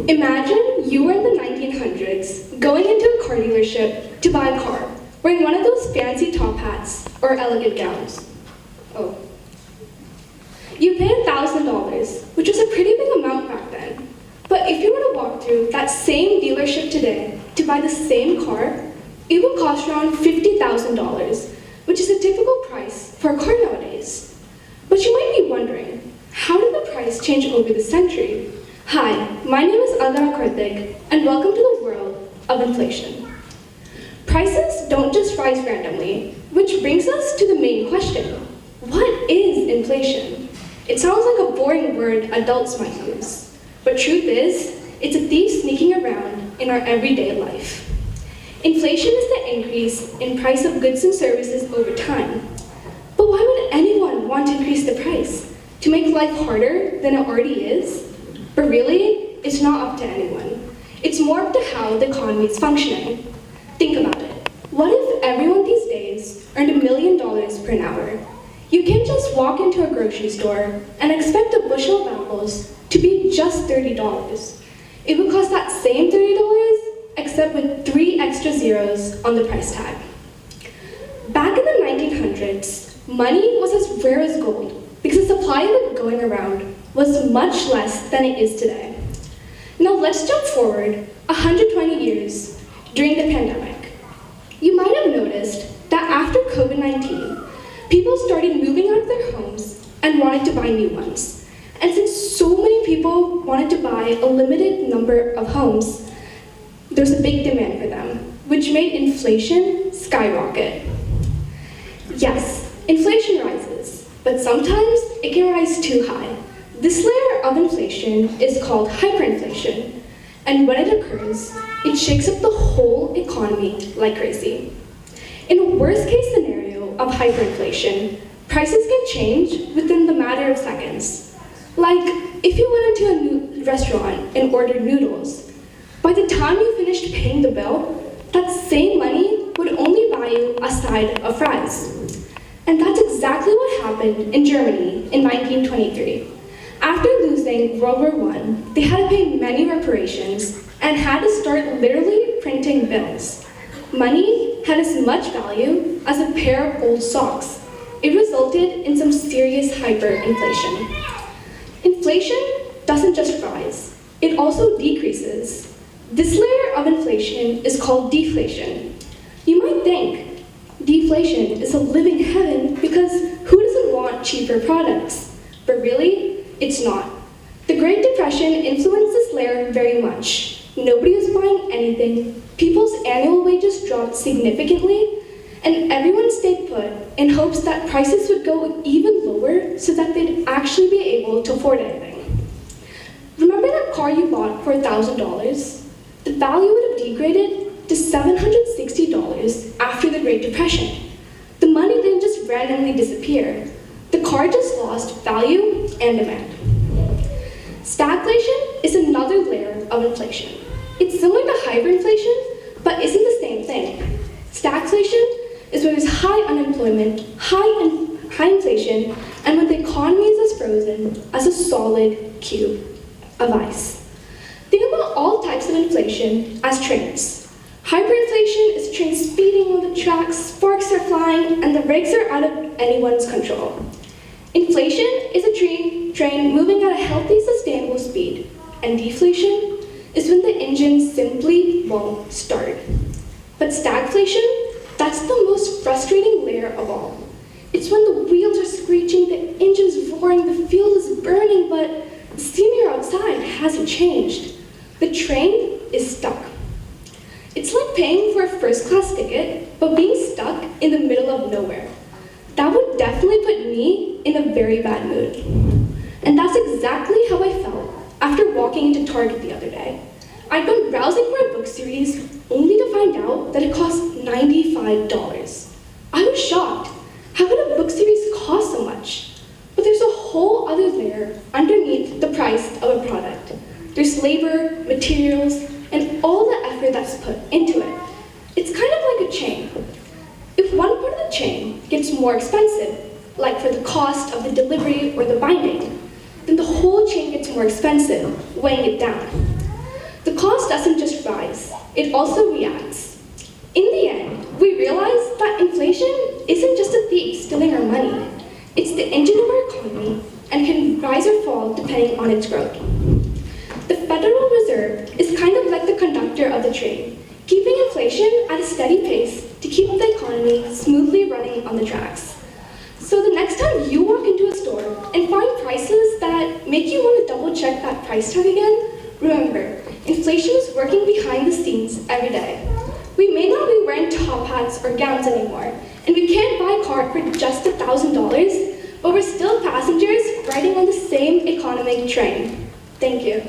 Imagine you were in the 1900s, going into a car dealership to buy a car, wearing one of those fancy top hats or elegant gowns. Oh. You pay $1,000, which was a pretty big amount back then. But if you were to walk through that same dealership today to buy the same car, it would cost around $50,000, which is a typical price for a car nowadays. But you might be wondering, how did the price change over the century? Hi, my name is Agara Karthick, and welcome to the world of inflation. Prices don't just rise randomly, which brings us to the main question. What is inflation? It sounds like a boring word adults might use, but truth is, it's a thief sneaking around in our everyday life. Inflation is the increase in price of goods and services over time. But why would anyone want to increase the price? To make life harder than it already is? But really, it's not up to anyone. It's more up to how the economy is functioning. Think about it. What if everyone these days earned $1 million per an hour? You can't just walk into a grocery store and expect a bushel of apples to be just $30. It would cost that same $30, except with 3 extra zeros on the price tag. Back in the 1900s, money was as rare as gold because the supply of it going around was much less than it is today. Now let's jump forward 120 years during the pandemic. You might have noticed that after COVID-19, people started moving out of their homes and wanted to buy new ones. And since so many people wanted to buy a limited number of homes, there's a big demand for them, which made inflation skyrocket. Yes, inflation rises, but sometimes it can rise too high. This layer of inflation is called hyperinflation, and when it occurs, it shakes up the whole economy like crazy. In a worst-case scenario of hyperinflation, prices can change within the matter of seconds. Like, if you went into a new restaurant and ordered noodles, by the time you finished paying the bill, that same money would only buy you a side of fries. And that's exactly what happened in Germany in 1923. After losing World War I, they had to pay many reparations and had to start literally printing bills. Money had as much value as a pair of old socks. It resulted in some serious hyperinflation. Inflation doesn't just rise, it also decreases. This layer of inflation is called deflation. You might think deflation is a living heaven because who doesn't want cheaper products? But really, it's not. The Great Depression influenced this layer very much. Nobody was buying anything, people's annual wages dropped significantly, and everyone stayed put in hopes that prices would go even lower so that they'd actually be able to afford anything. Remember that car you bought for $1,000? The value would have degraded to $760 after the Great Depression. The money didn't just randomly disappear. The car just lost value and demand. Stagflation is another layer of inflation. It's similar to hyperinflation, but isn't the same thing. Stagflation is when there's high unemployment, high inflation, and when the economy is as frozen as a solid cube of ice. Think about all types of inflation as trains. Hyperinflation is a train speeding on the tracks, sparks are flying, and the brakes are out of anyone's control. Inflation is a train moving at a healthy, sustainable speed, and deflation is when the engine simply won't start. But stagflation, that's the most frustrating layer of all. It's when the wheels are screeching, the engine's roaring, the fuel is burning, but the scenery outside hasn't changed. The train is stuck. It's like paying for a first-class ticket, but being stuck in the middle of nowhere. That would definitely put me in a very bad mood. And that's exactly how I felt after walking into Target the other day. I'd been browsing for a book series only to find out that it cost $95. I was shocked. How could a book series cost so much? But there's a whole other layer underneath the price of a product. There's labor, materials, and all the effort that's put into it. It's kind of like a chain. If one part of the chain gets more expensive, like for the cost of the delivery or the binding, then the whole chain gets more expensive, weighing it down. The cost doesn't just rise, it also reacts. In the end, we realize that inflation isn't just a thief stealing our money. It's the engine of our economy and can rise or fall depending on its growth. The Federal Reserve is kind of like the conductor of the train, keeping inflation at a steady pace to keep the economy smoothly running on the tracks. So the next time you walk into a store and find prices that make you want to double check that price tag again, remember, inflation is working behind the scenes every day. We may not be wearing top hats or gowns anymore, and we can't buy a car for just $1,000, but we're still passengers riding on the same economic train. Thank you.